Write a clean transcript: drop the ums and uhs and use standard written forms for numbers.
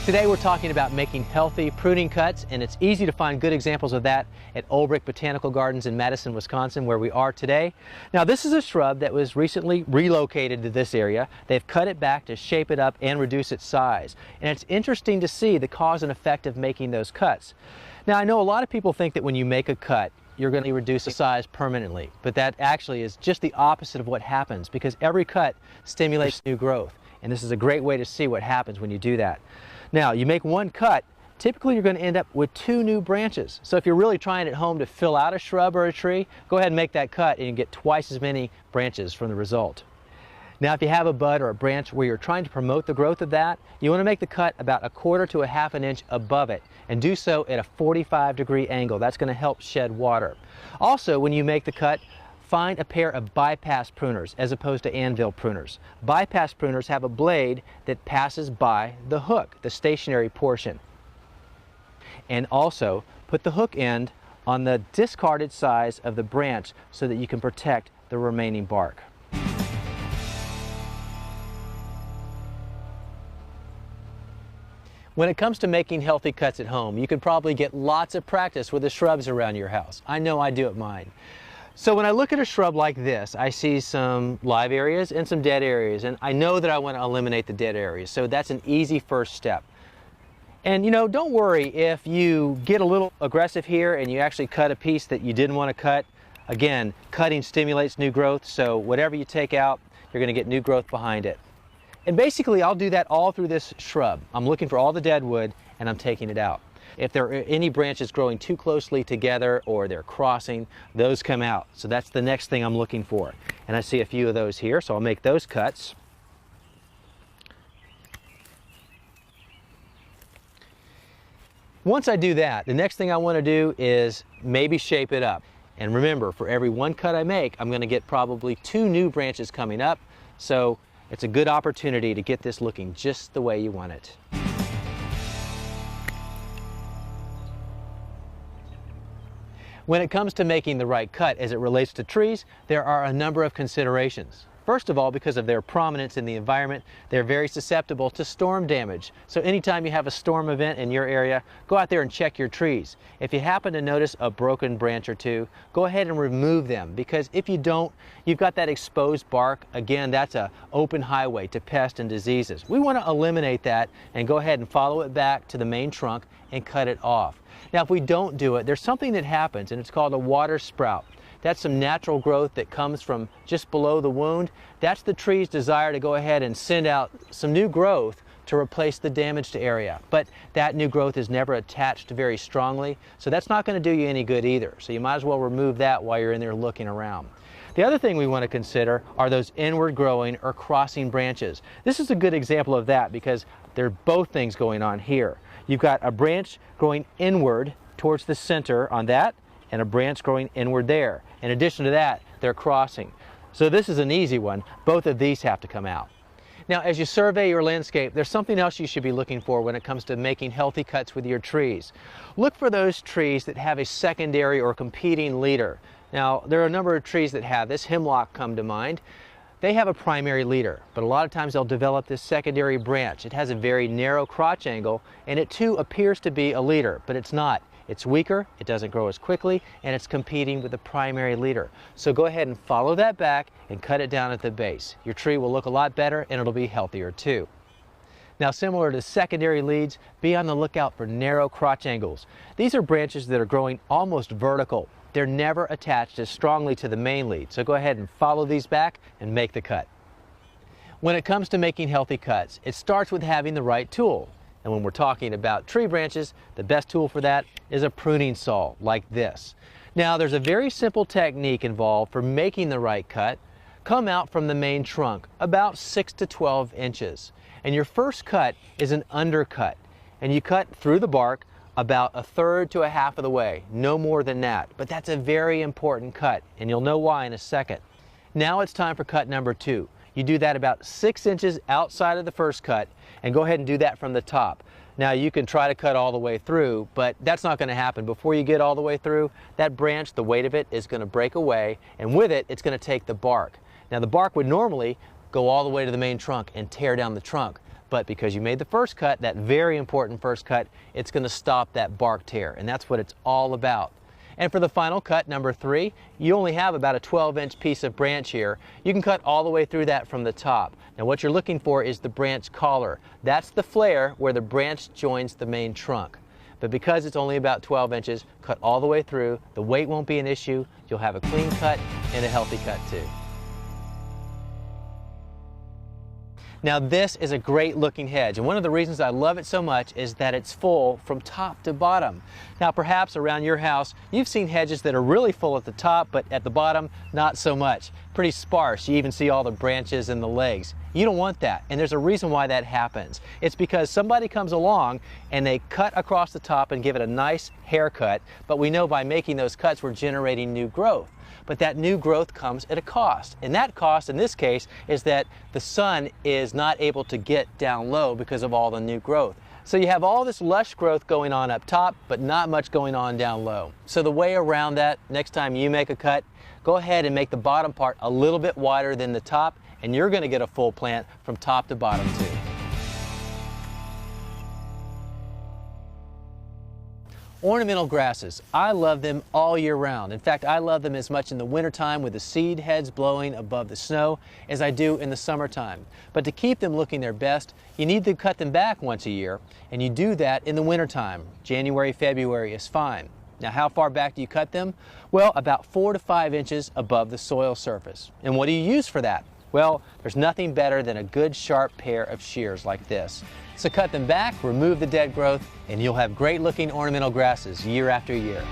Today we're talking about making healthy pruning cuts, and it's easy to find good examples of that at Old Brick Botanical Gardens in Madison, Wisconsin, where we are today. Now this is a shrub that was recently relocated to this area. They've cut it back to shape it up and reduce its size. And it's interesting to see the cause and effect of making those cuts. Now I know a lot of people think that when you make a cut, you're going to reduce the size permanently, but that actually is just the opposite of what happens, because every cut stimulates new growth. And this is a great way to see what happens when you do that. Now, you make one cut, typically you're going to end up with 2 new branches. So if you're really trying at home to fill out a shrub or a tree, go ahead and make that cut and you get twice as many branches from the result. Now, if you have a bud or a branch where you're trying to promote the growth of that, you want to make the cut about 1/4 to 1/2 inch above it, and do so at a 45-degree angle. That's going to help shed water. Also, when you make the cut, find a pair of bypass pruners as opposed to anvil pruners. Bypass pruners have a blade that passes by the hook, the stationary portion. And also put the hook end on the discarded size of the branch so that you can protect the remaining bark. When it comes to making healthy cuts at home, you could probably get lots of practice with the shrubs around your house. I know I do at mine. So when I look at a shrub like this, I see some live areas and some dead areas, and I know that I want to eliminate the dead areas, so that's an easy first step. And you know, don't worry if you get a little aggressive here and you actually cut a piece that you didn't want to cut. Again, cutting stimulates new growth, so whatever you take out, you're going to get new growth behind it. And basically, I'll do that all through this shrub. I'm looking for all the dead wood and I'm taking it out. If there are any branches growing too closely together or they're crossing, those come out. So that's the next thing I'm looking for. And I see a few of those here, so I'll make those cuts. Once I do that, the next thing I want to do is maybe shape it up. And remember, for every one cut I make, I'm going to get probably 2 new branches coming up. So it's a good opportunity to get this looking just the way you want it. When it comes to making the right cut as it relates to trees, there are a number of considerations. First of all, because of their prominence in the environment, they're very susceptible to storm damage. So anytime you have a storm event in your area, go out there and check your trees. If you happen to notice a broken branch or two, go ahead and remove them, because if you don't, you've got that exposed bark. Again, that's an open highway to pests and diseases. We want to eliminate that and go ahead and follow it back to the main trunk and cut it off. Now, if we don't do it, there's something that happens, and it's called a water sprout. That's some natural growth that comes from just below the wound. That's the tree's desire to go ahead and send out some new growth to replace the damaged area. But that new growth is never attached very strongly, so that's not going to do you any good either. So you might as well remove that while you're in there looking around. The other thing we want to consider are those inward growing or crossing branches. This is a good example of that because there are both things going on here. You've got a branch growing inward towards the center on that, and a branch growing inward there. In addition to that, they're crossing. So this is an easy one. Both of these have to come out. Now, as you survey your landscape, there's something else you should be looking for when it comes to making healthy cuts with your trees. Look for those trees that have a secondary or competing leader. Now, there are a number of trees that have this. Hemlock come to mind. They have a primary leader, but a lot of times they'll develop this secondary branch. It has a very narrow crotch angle, and it too appears to be a leader, but it's not. It's weaker, it doesn't grow as quickly, and it's competing with the primary leader. So go ahead and follow that back and cut it down at the base. Your tree will look a lot better and it'll be healthier too. Now, similar to secondary leads, be on the lookout for narrow crotch angles. These are branches that are growing almost vertical. They're never attached as strongly to the main lead. So go ahead and follow these back and make the cut. When it comes to making healthy cuts, it starts with having the right tool. And when we're talking about tree branches, the best tool for that is a pruning saw like this. Now, there's a very simple technique involved for making the right cut. Come out from the main trunk about 6 to 12 inches. And your first cut is an undercut. And you cut through the bark about 1/3 to 1/2 of the way, no more than that. But that's a very important cut, and you'll know why in a second. Now it's time for cut number 2. You do that about 6 inches outside of the first cut, and go ahead and do that from the top. Now you can try to cut all the way through, but that's not going to happen. Before you get all the way through, that branch, the weight of it is going to break away, and with it, it's going to take the bark. Now the bark would normally go all the way to the main trunk and tear down the trunk. But because you made the first cut, that very important first cut, it's going to stop that bark tear, and that's what it's all about. And for the final cut, number 3, you only have about a 12-inch piece of branch here. You can cut all the way through that from the top. Now what you're looking for is the branch collar. That's the flare where the branch joins the main trunk. But because it's only about 12 inches, cut all the way through. The weight won't be an issue. You'll have a clean cut and a healthy cut too. Now this is a great looking hedge, and one of the reasons I love it so much is that it's full from top to bottom. Now perhaps around your house you've seen hedges that are really full at the top, but at the bottom not so much. Pretty sparse. You even see all the branches and the legs. You don't want that, and there's a reason why that happens. It's because somebody comes along and they cut across the top and give it a nice haircut, but we know by making those cuts we're generating new growth. But that new growth comes at a cost. And that cost in this case is that the sun is not able to get down low because of all the new growth. So you have all this lush growth going on up top, but not much going on down low. So the way around that, next time you make a cut, go ahead and make the bottom part a little bit wider than the top, and you're going to get a full plant from top to bottom too. Ornamental grasses, I love them all year round. In fact, I love them as much in the wintertime with the seed heads blowing above the snow as I do in the summertime. But to keep them looking their best, you need to cut them back once a year, and you do that in the wintertime. January, February is fine. Now how far back do you cut them? Well, about 4 to 5 inches above the soil surface. And what do you use for that? Well, there's nothing better than a good sharp pair of shears like this. So cut them back, remove the dead growth, and you'll have great looking ornamental grasses year after year.